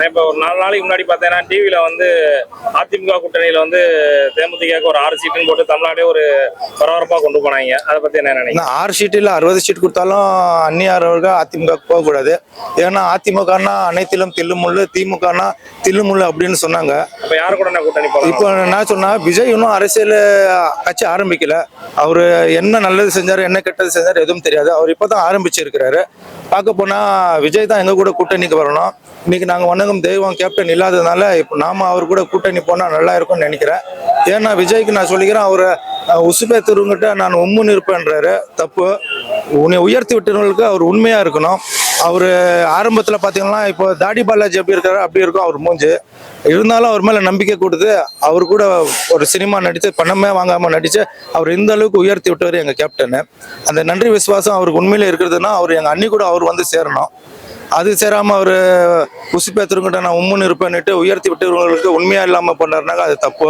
இப்போ ஒரு 4 நாளைக்கு முன்னாடி பார்த்தீங்கன்னா டிவியில வந்து அதிமுக கூட்டணியில வந்து தேமுதிகக்கு ஒரு 6 சீட்டுன்னு போட்டு தமிழ்நாடே ஒரு பரபரப்பா கொண்டு போனாங்க. அதை பத்தி என்ன நினைக்கிறீங்க? 6 சீட்டில் 60 சீட் கொடுத்தாலும் அந்நியாரவர்கள் அதிமுக போகக்கூடாது. ஏன்னா அதிமுகனா அனைத்திலும் தில்லுமுள்ளு, திமுகனா தில்லுமுள்ளு அப்படின்னு சொன்னாங்க. இப்போ யாரு கூட கூட்டணி போகலாம்? இப்போ நான் சொன்னா விஜய் இன்னும் அரசியல் கட்சி ஆரம்பிக்கல. அவரு என்ன நல்லது செஞ்சாரு என்ன கெட்டது செஞ்சாரு எதுவும் தெரியாது. அவர் இப்பதான் ஆரம்பிச்சிருக்கிறாரு. பார்க்க போனா விஜய் தான் எங்க கூட கூட்டணிக்கு வரணும். இன்னைக்கு நாங்க வணங்கும் தெய்வம் கேப்டன் இல்லாததுனால இப்போ நாம அவர் கூட கூட்டணி போனா நல்லா இருக்கும்னு நினைக்கிறேன். ஏன்னா விஜய்க்கு நான் சொல்லிக்கிறேன், அவரை உசுப்பேத்துறவங்கிட்ட நான் உம்முன்னு இருப்பேன்றாரு. தப்பு. உன்னை உயர்த்தி விட்டவங்களுக்கு அவர் உண்மையா இருக்கணும். அவர் ஆரம்பத்தில் பார்த்தீங்கன்னா இப்போ தாடி பாலாஜி எப்படி இருக்காரு அப்படி இருக்கும் அவர் மூஞ்சி. இருந்தாலும் அவர் மேலே நம்பிக்கை கொடுத்து அவர் கூட ஒரு சினிமா நடித்து பணமே வாங்காமல் நடித்து அவர் இந்த அளவுக்கு உயர்த்தி விட்டவர் எங்கள் கேப்டனு. அந்த நன்றி விசுவாசம் அவருக்கு உண்மையிலே இருக்கிறதுனா அவர் எங்கள் அண்ணி கூட அவர் வந்து சேரணும். அது சேராமல் அவர் உசுப்பேத்துறவங்கிட்ட நான் உம்முன்னு இருப்பேன்னுட்டு உயர்த்தி விட்டவங்களுக்கு உண்மையாக இல்லாமல் பண்ணாருனாங்க அது தப்பு.